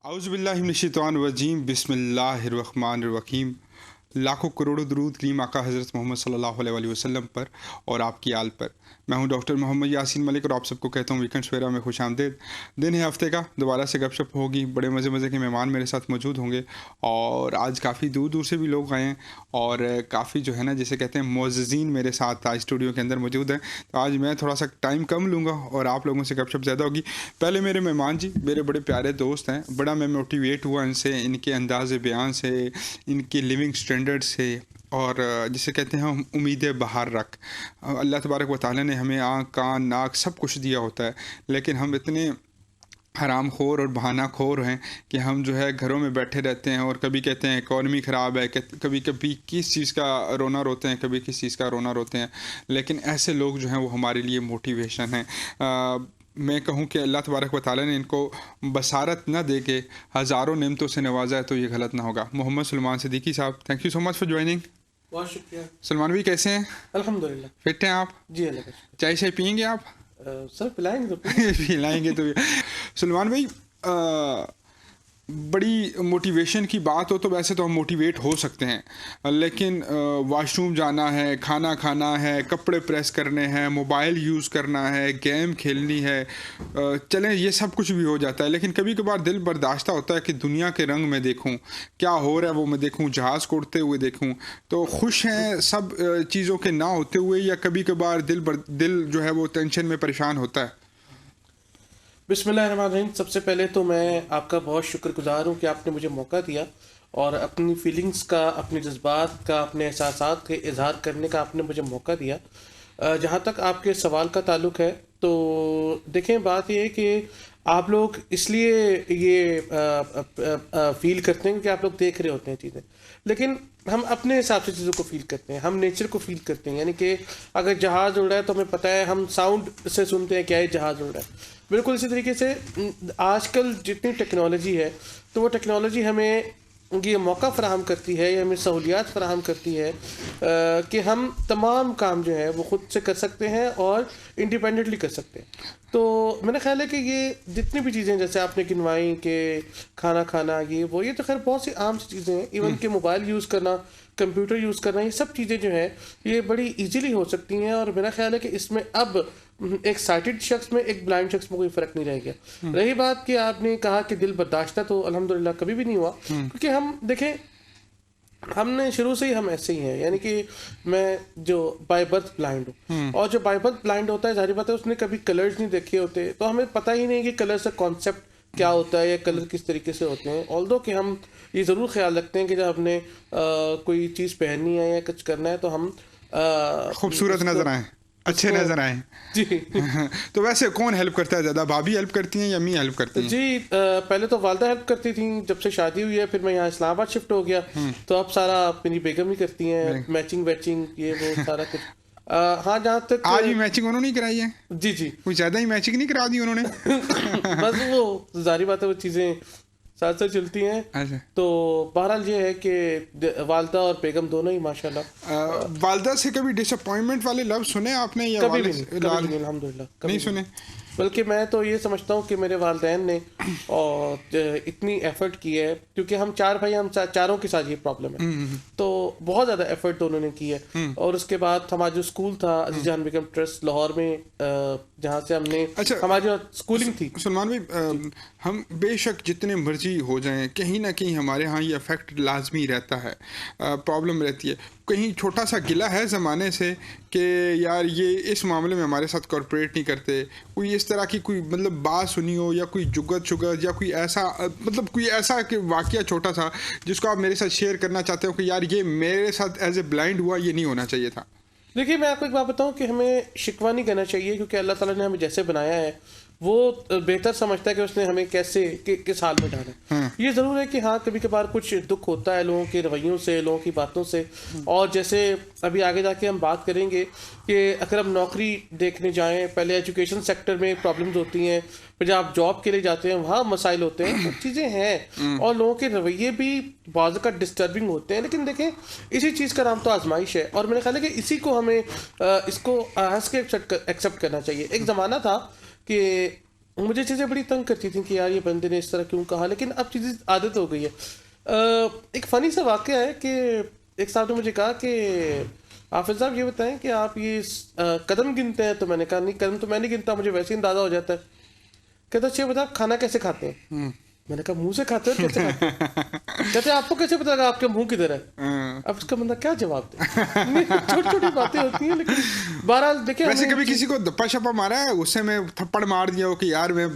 औज़ुबिल्लाहिमिनश्शैतानिर्रजीम बिस्मिल्लाहिर्रहमानिर्रहीम। लाखों करोड़ों दरूद करीम आका हज़रत मोहम्मद सल्लल्लाहु अलैहि वसल्लम पर और आपकी आल पर। मैं हूं डॉक्टर मोहम्मद यासीन मलिक और आप सबको कहता हूं वीकेंड सवेरा में खुशामदीद। दिन है हफ्ते का, दोबारा से गपशप होगी। बड़े मज़े मज़े के मेहमान मेरे साथ मौजूद होंगे और आज काफ़ी दूर दूर से भी लोग आए हैं और काफ़ी जो है ना जिसे कहते हैं मोअज़्ज़ीन मेरे साथ आज स्टूडियो के अंदर मौजूद हैं। तो आज मैं थोड़ा सा टाइम कम लूँगा और आप लोगों से गपशप ज़्यादा होगी। पहले मेरे मेहमान जी मेरे बड़े प्यारे दोस्त हैं, बड़ा मैं मोटिवेट हुआ इनसे, इनके अंदाज़ बयान से, इनके लिविंग स्टैंडर्ड से और जिसे कहते हैं हम उम्मीदें बाहर रख। अल्लाह तबारक व तआला ने हमें आँख कान नाक सब कुछ दिया होता है, लेकिन हम इतने हराम खोर और बहाना खोर हैं कि हम जो है घरों में बैठे रहते हैं और कभी कहते हैं इकॉनमी ख़राब है, कभी कभी किस चीज़ का रोना रोते हैं, कभी किस चीज़ का रोना रोते हैं। लेकिन ऐसे लोग जो हैं वो हमारे लिए मोटिवेशन हैं। मैं कहूँ कि अल्लाह तबारक व तआला ने इनको बसारत न दे के हज़ारों नेमतों से नवाजा है, तो ये गलत ना होगा। मोहम्मद सलमान सिद्दीकी साहब, thank you so much for joining. बहुत शुक्रिया। सलमान भाई कैसे हैं? अल्हम्दुलिल्लाह। फिट हैं आप? जी अल्लाह का शुक्र। चाय शाय पियेंगे आप? सर पिलाएंगे तो पिलाएंगे तो सलमान भाई, बड़ी मोटिवेशन की बात हो तो वैसे तो हम मोटिवेट हो सकते हैं, लेकिन वॉशरूम जाना है, खाना खाना है, कपड़े प्रेस करने हैं, मोबाइल यूज़ करना है, गेम खेलनी है, चलें ये सब कुछ भी हो जाता है। लेकिन कभी कभार दिल बर्दाश्त होता है कि दुनिया के रंग में देखूं, क्या हो रहा है वो मैं देखूं, जहाज़ उड़ते हुए देखूं। तो खुश हैं सब चीज़ों के ना होते हुए, या कभी कभार दिल जो है वो टेंशन में परेशान होता है? बिस्मिल्लाहिर्रहमानिर्रहीम। सबसे पहले तो मैं आपका बहुत शुक्रगुजार हूँ कि आपने मुझे मौका दिया और अपनी फीलिंग्स का, अपने जज्बात का, अपने एहसासात के इजहार करने का आपने मुझे मौका दिया। जहाँ तक आपके सवाल का ताल्लुक है तो देखें, बात ये है कि आप लोग इसलिए ये फील करते हैं कि आप लोग देख रहे होते हैं चीज़ें, लेकिन हम अपने हिसाब से चीज़ों को फील करते हैं, हम नेचर को फील करते हैं। यानी कि अगर जहाज़ उड़ रहा है तो हमें पता है, हम साउंड से सुनते हैं क्या ये जहाज़ उड़ रहा है। बिल्कुल इसी तरीके से आजकल जितनी टेक्नोलॉजी है तो वो टेक्नोलॉजी हमें ये मौका फ़राहम करती है या हमें सहूलियात फ़राहम करती है कि हम तमाम काम जो है वो ख़ुद से कर सकते हैं और इंडिपेंडेंटली कर सकते हैं। तो मेरा ख्याल है कि ये जितनी भी चीज़ें जैसे आपने गिनवाई कि खाना खाना, ये तो खैर बहुत सी आम सी चीज़ें हैं। इवन कि मोबाइल यूज़ करना, कंप्यूटर यूज़ करना, ये सब चीज़ें जो हैं ये बड़ी इजीली हो सकती हैं। और मेरा ख्याल है कि इसमें अब एक साइटेड शख्स में, एक ब्लाइंड शख्स में कोई फ़र्क नहीं रह गया। रही बात कि आपने कहा कि दिल बर्दाश्त, तो अल्हम्दुलिल्लाह कभी भी नहीं हुआ, क्योंकि हम देखें, हमने शुरू से ही हम ऐसे ही हैं। यानी कि मैं जो बाय बर्थ ब्लाइंड हूँ, और जो बाय बर्थ ब्लाइंड होता है जाहिर बात है उसने कभी कलर्स नहीं देखे होते, तो हमें पता ही नहीं कि कलर का कॉन्सेप्ट क्या होता है या कलर किस तरीके से होते हैं। ऑल्दो कि हम ये ज़रूर ख्याल रखते हैं कि जब हमने कोई चीज़ पहननी है या कुछ करना है तो हम खूबसूरत नजर आए, अच्छे नजर आए जी। तो वैसे कौन हेल्प करता है ज़्यादा, भाभी हेल्प करती हैं या मी हेल्प करती हैं? जी, पहले तो वालदा हेल्प करती थी। जब से शादी हुई है फिर मैं यहाँ इस्लामाबाद शिफ्ट हो गया, तो अब सारा मेरी बेगम ही करती हैं, मैचिंग वैचिंग ये वो सारा कुछ। हाँ, जहाँ तक आज भी मैचिंग उन्होंने ही कराई है? जी जी। कुछ ज़्यादा ही मैचिंग नहीं करा दी उन्होंने? बस वो जारी बात है, वो चीज़ें साथ साथ चलती हैं। अच्छा। तो बहरहाल ये है कि वालदा और बेगम दोनों ही माशाल्लाह। वालदा से कभी डिसअपॉइंटमेंट वाले लफ्ज़ सुने आपने या कभी भी नहीं, अल्हम्दुलिल्लाह नहीं सुने? बल्कि मैं तो ये समझता हूँ कि मेरे वालिदैन ने और इतनी एफर्ट की है, क्योंकि हम चार भाई, हम चारों के साथ ये प्रॉब्लम है, तो बहुत ज़्यादा एफर्ट तो उन्होंने की है। और उसके बाद हमारा जो स्कूल था अजीज़ान बेगम ट्रस्ट लाहौर में, जहाँ से हमने हमारी जो स्कूलिंग थी। सलमान भाई, हम बेशक जितने मर्जी हो जाएं, कहीं ना कहीं हमारे यहाँ ये इफेक्ट लाजमी रहता है, प्रॉब्लम रहती है। कहीं छोटा सा गिला है ज़माने से कि यार ये इस मामले में हमारे साथ कॉर्पोरेट नहीं करते, कोई इस तरह की कोई मतलब बात सुनी हो या कोई जुगत या कोई ऐसा मतलब कोई ऐसा कि वाकया छोटा सा जिसको आप मेरे साथ शेयर करना चाहते हो कि यार ये मेरे साथ एज ए ब्लाइंड हुआ, ये नहीं होना चाहिए था? देखिए, मैं आपको एक बात बताऊं कि हमें शिकवा नहीं करना चाहिए, क्योंकि अल्लाह ताला ने हमें जैसे बनाया है वो बेहतर समझता है कि उसने हमें कैसे किस हाल में डाला है। ये ज़रूर है कि हाँ, कभी कभार कुछ दुख होता है लोगों के रवैयों से, लोगों की बातों से। और जैसे अभी आगे जाके हम बात करेंगे कि अगर हम नौकरी देखने जाएं, पहले एजुकेशन सेक्टर में प्रॉब्लम्स होती हैं, फिर जब आप जॉब के लिए जाते हैं वहाँ मसाइल होते हैं, तो चीज़ें हैं और लोगों के रवैये भी बाज़ का डिस्टर्बिंग होते हैं। लेकिन देखें, इसी चीज़ का नाम तो आजमाइश है, और मेरे ख्याल है कि इसी को हमें इसको हंस के एक्सेप्ट करना चाहिए। एक ज़माना था कि मुझे चीज़ें बड़ी तंग करती थी कि यार ये बंदे ने इस तरह क्यों कहा, लेकिन अब चीज़ें आदत हो गई है। एक फ़नी सा वाक़या है कि एक साहब ने मुझे कहा कि हाफिज़ साहब ये बताएं कि आप ये कदम गिनते हैं? तो मैंने कहा नहीं, कदम तो मैं नहीं गिनता, मुझे वैसे ही अंदाज़ा हो जाता है। कहता अच्छा बता आप खाना कैसे खाते हैं? मैंने कहा मुंह से खाते हो कैसे खाते हैं? कहते आपको कैसे पता लगा आपके मुंह किधर है? अब उसका बंदा क्या जवाब दे? छोटी छोटी बातें होती हैं, लेकिन बहरहाल देखिए वैसे कभी किसी को धप्पा शप्पा मारा है, गुस्से में थप्पड़ मार दिया हो कि यार मैं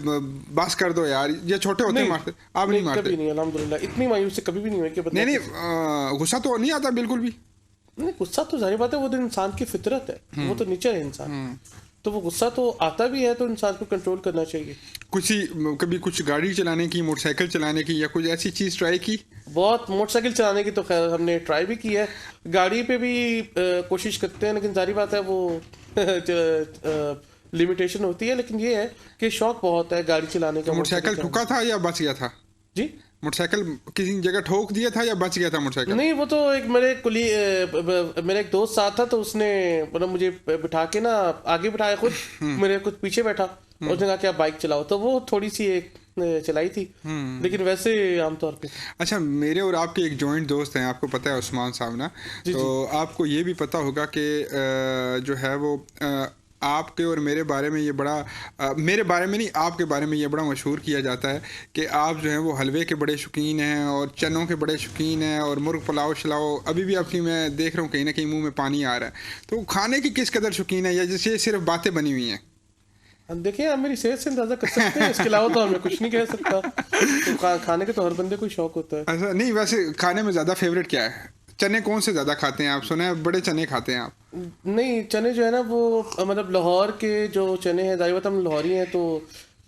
बस कर दो यार, ये छोटे होते मारते, आप नहीं मारते? कभी नहीं, अल्हम्दुलिल्लाह इतनी मायूसी कभी भी नहीं हुई कि नहीं नहीं, गुस्सा तो नहीं आता बिल्कुल भी? नहीं, गुस्सा तो जाहिर बात है, वो तो इंसान की फितरत है, वो तो नेचर है इंसान, तो वो गुस्सा तो आता भी है, तो इंसान को कंट्रोल करना चाहिए। कभी कुछ गाड़ी चलाने की, मोटरसाइकिल चलाने की या कुछ ऐसी चीज़ ट्राई की? बहुत, मोटरसाइकिल चलाने की तो खैर हमने ट्राई भी की है, गाड़ी पे भी कोशिश करते हैं, लेकिन जाहिर बात है वो लिमिटेशन होती है, लेकिन ये है कि शौक बहुत है गाड़ी चलाने का। मोटरसाइकिल ठुका था या बच गया था? जी, मोटरसाइकिल किसी जगह ठोक दिया था या बच गया था मोटरसाइकिल? नहीं, वो तो एक मेरा एक दोस्त साथ था, तो उसने मतलब मुझे बिठा के ना आगे बिठाया खुद, मेरे कुछ पीछे बैठा, और उसने कहा कि आप बाइक चलाओ, तो वो थोड़ी सी एक चलाई थी, लेकिन वैसे आमतौर पे। अच्छा, मेरे और आपके एक जॉइंट दोस्त हैं, आपको पता है उस्मान साहब ना, तो आपको ये भी पता होगा कि जो है वो आपके और मेरे बारे में ये बड़ा मेरे बारे में नहीं, आपके बारे में ये बड़ा मशहूर किया जाता है कि आप जो हैं वो हलवे के बड़े शौकीन हैं और चनों के बड़े शौकीन हैं और मुर्ग पुलाव शलाव, अभी भी आपकी मैं देख रहा हूँ कहीं ना कहीं मुंह में पानी आ रहा है। तो खाने की किस कदर शौकीन है या जैसे सिर्फ बातें बनी हुई हैं? देखिए आप मेरी सेहत से अंदाजा कर सकते हैं, इसके अलावा तो हमें कुछ नहीं कह सकता। तो खाने का तो हर बंदे को शौक होता है। ऐसा नहीं, वैसे खाने में ज़्यादा फेवरेट क्या है? चने कौन से ज़्यादा खाते हैं आप? सुना है बड़े चने खाते हैं आप। नहीं, चने जो है ना वो मतलब लाहौर के जो चने हैं, जाहिर बात हम लाहौरी हैं, तो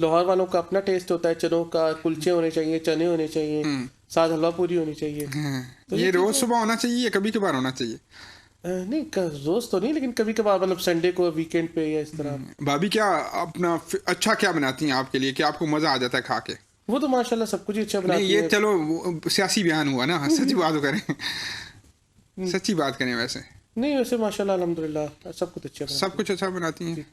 लाहौर वालों का अपना टेस्ट होता है चनों का। कुलचे होने चाहिए, चने होने चाहिए, साथ हलवा पूरी होनी चाहिए। तो ये रोज़ सुबह होना चाहिए या कभी कभार होना चाहिए? नहीं, रोज तो नहीं, लेकिन कभी कभार, मतलब संडे को, वीकेंड पे या इस तरह। भाभी क्या अपना अच्छा क्या बनाती हैं आपके लिए कि आपको मज़ा आ जाता है खा के? वो तो माशाल्लाह सब कुछ ही अच्छा बनाती ये है। चलो सियासी बयान हुआ ना, सच्ची बात करें, सच्ची बात करें वैसे। नहीं, वैसे माशाल्लाह अल्हम्दुलिल्लाह सब कुछ अच्छा बनाती सब कुछ अच्छा बनाती हैं,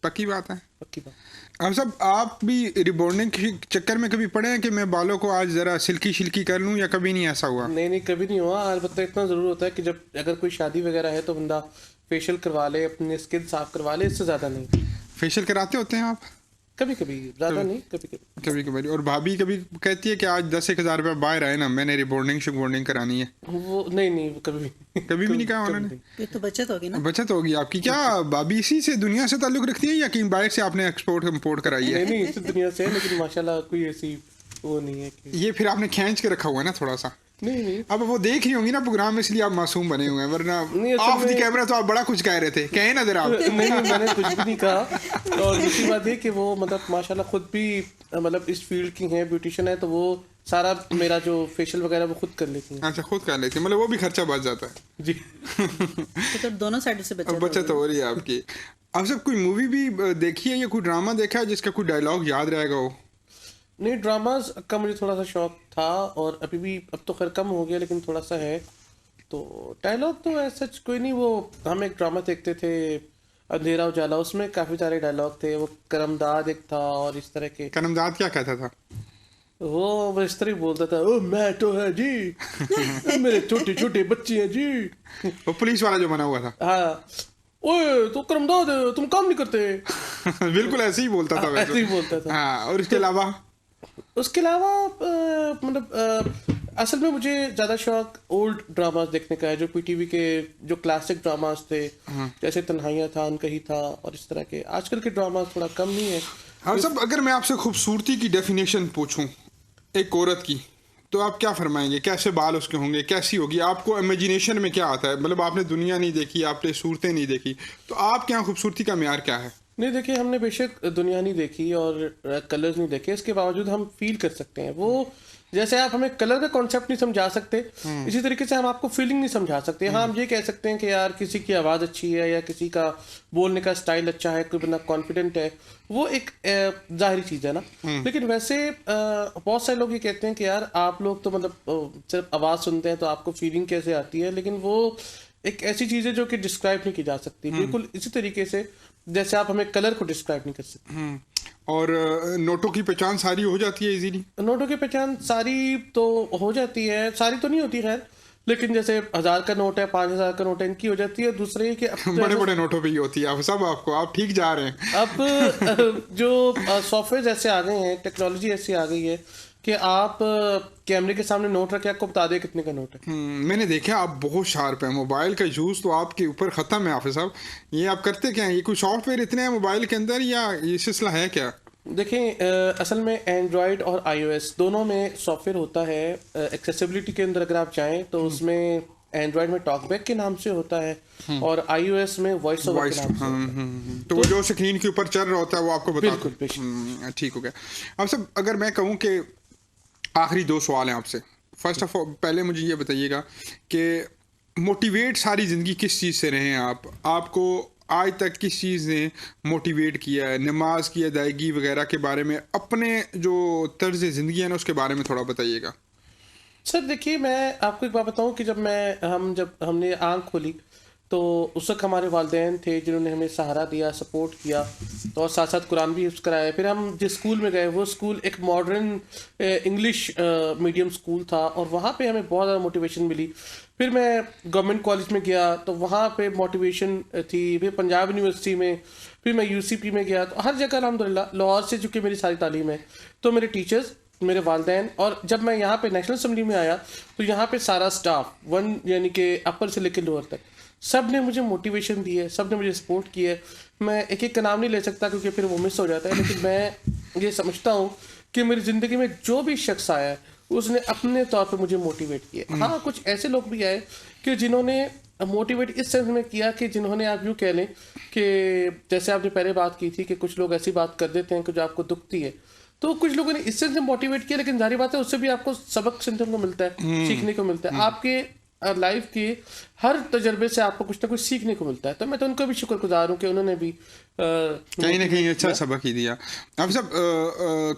पक्की बात है। पक्की बात। अब सब आप भी रिबॉन्डिंग के चक्कर में कभी पड़े हैं कि मैं बालों को आज ज़रा सिल्की शिल्की कर लूँ, या कभी नहीं ऐसा हुआ? नहीं, कभी नहीं हुआ। अलबत्ता इतना ज़रूर होता है कि जब अगर कोई शादी वगैरह है तो बंदा फेशियल करवा ले, अपनी स्किन साफ करवा ले, इससे ज़्यादा नहीं। फेशियल कराते होते हैं आप? कभी कभी, ज़्यादा नहीं, कभी कभी। कभी कभी। और भाभी कभी कहती है कि आज 10,000 रुपये बाहर आए ना, मैंने रिबॉन्डिंग करानी है? वो नहीं, वो कभी भी नहीं कहा उन्होंने? ये तो बचत होगी ना। बचत होगी आपकी। क्या भाभी इसी से दुनिया से ताल्लुक रखती है या कहीं बाहर से आपने एक्सपोर्ट इम्पोर्ट कराई है? नहीं, इस दुनिया से, लेकिन माशाल्लाह कोई ऐसी वो नहीं है कि। ये फिर आपने खींच के रखा हुआ है ना थोड़ा सा। नहीं, अब वो देख रही होंगी ना प्रोग्राम में, इसलिए आप मासूम बने हुए हैं, वरना ऑफ द कैमरा तो आप बड़ा कुछ कह रहे थे। कहें ना जरा आप। नहीं, मैंने कुछ भी नहीं कहा। और दूसरी बात ये कि वो मतलब माशाल्लाह खुद भी मतलब इस फील्ड की हैं, ब्यूटिशियन है, तो वो सारा मेरा जो फेशियल वगैरह वो खुद कर लेती हैं। अच्छा, खुद कर लेती है, मतलब वो भी खर्चा बच जाता है जी। तो दोनों साइड से बचत हो रही है आपकी। अब सब कोई मूवी भी देखी है या कोई ड्रामा देखा है जिसका कोई डायलॉग याद रहेगा हो? नहीं, ड्रामाज का मुझे थोड़ा सा शौक था, और अभी भी, अब तो खैर कम हो गया, लेकिन थोड़ा सा है। तो डायलॉग तो ऐसा कोई नहीं। वो हम एक ड्रामा देखते थे अंधेरा उजाला, उसमें काफ़ी सारे डायलॉग थे। वो करमदाद एक था, और इस तरह के। करमदाद क्या कहता था? वो इस तरह ही बोलता था, ओ मैं तो है जी, मेरे छोटे छोटे बच्चे हैं जी। वो पुलिस वाला जो बना हुआ था। हाँ, ओए तो करमदाद तुम काम नहीं करते। बिल्कुल ऐसे ही बोलता था वैसे। ऐसे ही बोलता था। हाँ, और इसके अलावा मतलब असल में मुझे ज़्यादा शौक ओल्ड ड्रामास देखने का है, जो पीटीवी के जो क्लासिक ड्रामास थे, जैसे तन्हाइयाँ था, अनकही था, और इस तरह के। आजकल के ड्रामास थोड़ा कम ही है। हाँ सब, अगर मैं आपसे खूबसूरती की डेफिनेशन पूछूं एक औरत की, तो आप क्या फरमाएंगे? कैसे बाल उसके होंगे, कैसी होगी? आपको इमेजिनेशन में क्या आता है? मतलब आपने दुनिया नहीं देखी, आपने सूरतें नहीं देखी, तो आपके यहाँ खूबसूरती का म्यार क्या है? नहीं, देखिए, हमने बेशक दुनिया नहीं देखी और कलर्स नहीं देखे, इसके बावजूद हम फील कर सकते हैं। वो जैसे आप हमें कलर का कॉन्सेप्ट नहीं समझा सकते, इसी तरीके से हम आपको फीलिंग नहीं समझा सकते। हाँ, हम ये कह सकते हैं कि यार किसी की आवाज़ अच्छी है, या किसी का बोलने का स्टाइल अच्छा है, कोई बंदा कॉन्फिडेंट है, वो एक जाहिर चीज़ है ना। लेकिन वैसे बहुत सारे लोग ये कहते हैं कि यार आप लोग तो मतलब सिर्फ आवाज़ सुनते हैं तो आपको फीलिंग कैसे आती है, लेकिन वो एक ऐसी चीज़ है जो कि डिस्क्राइब नहीं की जा सकती। बिल्कुल इसी तरीके से जैसे आप हमें कलर को डिस्क्राइब नहीं कर सकते। और नोटों की पहचान सारी हो जाती है इजीली? नोटों की पहचान सारी तो हो जाती है, सारी तो नहीं होती खैर, लेकिन जैसे 1000 का नोट है, 5000 का नोट है, इनकी हो जाती है। दूसरे कि बड़े बड़े नोटों पे ही होती है अब सब, आपको आप ठीक जा रहे हैं। अब जो सॉफ्टवेयर ऐसे आ गए हैं, टेक्नोलॉजी ऐसी आ गई है कि आप कैमरे के सामने नोट रख के आपको बता दे कितने का नोट है। मैंने देखा आप बहुत शार्प है, मोबाइल का यूज़ तो आपके ऊपर ख़त्म है हाफिज़ साहब। ये आप करते क्या हैं? ये कोई सॉफ्टवेयर इतने हैं मोबाइल के अंदर या ये सिलसिला है क्या? देखें, असल में एंड्रॉयड और iOS दोनों में सॉफ्टवेयर होता है। एक्सेसिबिलिटी के अंदर अगर आप जाएं तो उसमें एंड्रॉयड में टॉकबैक के नाम से होता है और iOS में वॉइस ओवर के नाम से होता है। तो वो जो स्क्रीन के ऊपर चल रहा होता है वो आपको बता। बिल्कुल ठीक हो गया। अब सब अगर मैं कहूँ कि आखिरी 2 सवाल हैं आपसे। फर्स्ट ऑफ ऑल पहले मुझे ये बताइएगा कि मोटिवेट सारी ज़िंदगी किस चीज़ से रहे हैं आप? आपको आज तक किस चीज़ ने मोटिवेट किया है? नमाज की अदायगी वगैरह के बारे में, अपने जो तर्ज ज़िंदगी है ना उसके बारे में थोड़ा बताइएगा। सर देखिए, मैं आपको एक बात बताऊं कि जब हमने आंख खोली तो उस वक्त हमारे वालिदैन थे जिन्होंने हमें सहारा दिया, सपोर्ट किया, तो और साथ साथ कुरान भी हिफ्ज़ कराया। फिर हम जिस स्कूल में गए वो स्कूल एक मॉडर्न इंग्लिश मीडियम स्कूल था और वहाँ पे हमें बहुत ज़्यादा मोटिवेशन मिली। फिर मैं गवर्नमेंट कॉलेज में गया तो वहाँ पे मोटिवेशन थी। फिर पंजाब यूनिवर्सिटी में, फिर मैं UCP में गया, तो हर जगह अल्हम्दुलिल्लाह, लाहौर से चूँकि मेरी सारी तालीम है तो मेरे टीचर्स, मेरे वालिदैन, और जब मैं यहाँ पे नेशनल असम्बली में आया तो यहाँ पे सारा स्टाफ यानी कि अपर से लेकर लोअर तक सब ने मुझे मोटिवेशन दी है, सब ने मुझे सपोर्ट किया है। मैं एक एक का नाम नहीं ले सकता क्योंकि फिर वो मिस हो जाता है, लेकिन मैं ये समझता हूँ कि मेरी ज़िंदगी में जो भी शख्स आया है उसने अपने तौर पर मुझे मोटिवेट किया। हाँ, कुछ ऐसे लोग भी आए कि जिन्होंने मोटिवेट इस सेंस में किया कि जिन्होंने, आप यूँ कह लें कि जैसे आपने पहले बात की थी कि कुछ लोग ऐसी बात कर देते हैं कि जो आपको दुखती है, तो कुछ लोगों ने इस सेंस में मोटिवेट किया, लेकिन जारी बात है उससे भी आपको सबक सुनने को मिलता है, सीखने को मिलता है। आपके लाइफ के हर तजर्बे से आपको कुछ ना कुछ सीखने को मिलता है। तो मैं तो उनको भी शुक्रगुजार हूँ कि उन्होंने भी कहीं ना कहीं अच्छा सबक ही दिया। आप सब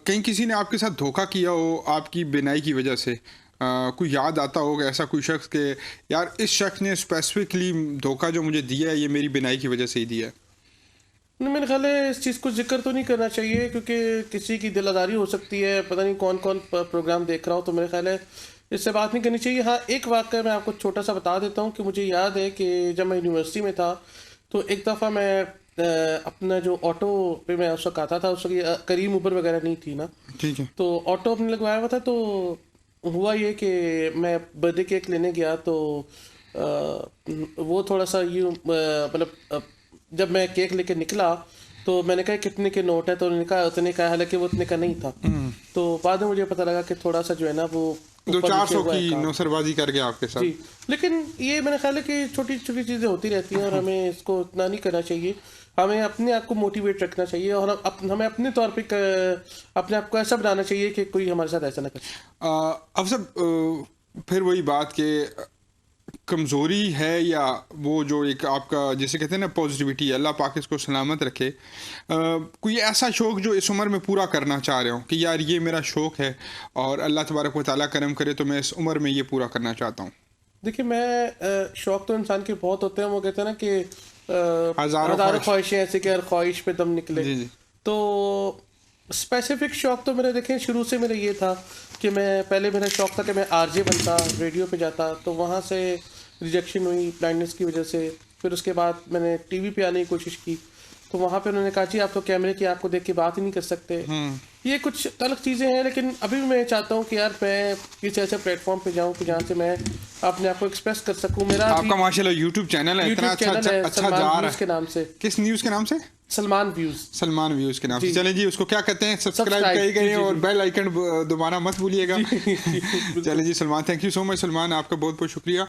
कहीं किसी ने आपके साथ धोखा किया हो आपकी बिनाई की वजह से? कोई याद आता होगा ऐसा कोई शख्स के यार इस शख्स ने स्पेसिफिकली धोखा जो मुझे दिया है ये मेरी बिनाई की वजह से ही दिया है? मेरे ख्याल है इस चीज़ को जिक्र तो नहीं करना चाहिए क्योंकि किसी की दिल आज़ारी हो सकती है, पता नहीं कौन कौन प्रोग्राम देख रहा हो, तो मेरे ख्याल है इससे बात नहीं करनी चाहिए। हाँ, एक वाक़या मैं आपको छोटा सा बता देता हूँ कि मुझे याद है कि जब मैं यूनिवर्सिटी में था तो एक दफ़ा मैं अपना जो ऑटो पे मैं उस वक्त आता था, उस वक्त करीम उबर वगैरह नहीं थी ना, ठीक है, तो ऑटो अपने लगवाया हुआ था। तो हुआ ये कि मैं बर्थडे केक लेने गया तो वो थोड़ा सा यूँ मतलब जब मैं केक लेके निकला तो मैंने कहा कितने के नोट है, तो उन्होंने कहा उतने का, हालांकि वो उतने का नहीं था। तो बाद में मुझे पता लगा कि थोड़ा सा जो है ना वो 200-400 की नौसरबाजी कर गया आपके साथ। जी, लेकिन ये मेरा ख्याल है कि छोटी छोटी चीज़ें होती रहती हैं और हमें इसको इतना नहीं करना चाहिए। हमें अपने आप को मोटिवेट रखना चाहिए और हमें अपने तौर पे अपने आप को ऐसा बनाना चाहिए कि कोई हमारे साथ ऐसा ना करे। अब सब फिर वही बात के कमज़ोरी है या वो जो एक आपका जिसे कहते हैं ना पॉजिटिविटी, अल्लाह पाक इसको सलामत रखे, कोई ऐसा शौक़ जो इस उम्र में पूरा करना चाह रहे हो कि यार ये मेरा शौक़ है और अल्लाह तबारक व तआला करम करे तो मैं इस उम्र में ये पूरा करना चाहता हूँ? देखिए, मैं शौक़ तो इंसान के बहुत होते हैं, वो कहते हैं ना कि हज़ारों ख्वाहिशें ऐसे कि हर ख्वाहिश पे दम निकले। जी। तो स्पेसिफिक शौक़ तो मेरा देखें शुरू से मेरा ये था कि मैं पहले मेरा शौक़ था कि मैं RJ बनता, रेडियो पे जाता, तो वहाँ से रिजेक्शन हुई ब्लाइंडनेस की वजह से। फिर उसके बाद मैंने TV पे आने की कोशिश की तो वहाँ पे उन्होंने कहा जी आप तो कैमरे की आपको देख के बात ही नहीं कर सकते। ये कुछ अलग चीज़ें हैं, लेकिन अभी भी मैं चाहता हूँ कि यार मैं किसी ऐसे प्लेटफॉर्म पे जाऊँ कि जहाँ से मैं अपने आप को एक्सप्रेस कर सकूँ। मेरा आपका माशाल्लाह यूट्यूब चैनल है, इतना अच्छा जा रहा है। के नाम से। किस न्यूज़ के नाम से? सलमान व्यूज़ के नाम से। चलें जी, उसको क्या कहते हैं, सब्सक्राइब करिए और बेल आइकन दोबारा मत भूलिएगा। चलें जी Salman, thank you so much Salman, आपका बहुत बहुत शुक्रिया।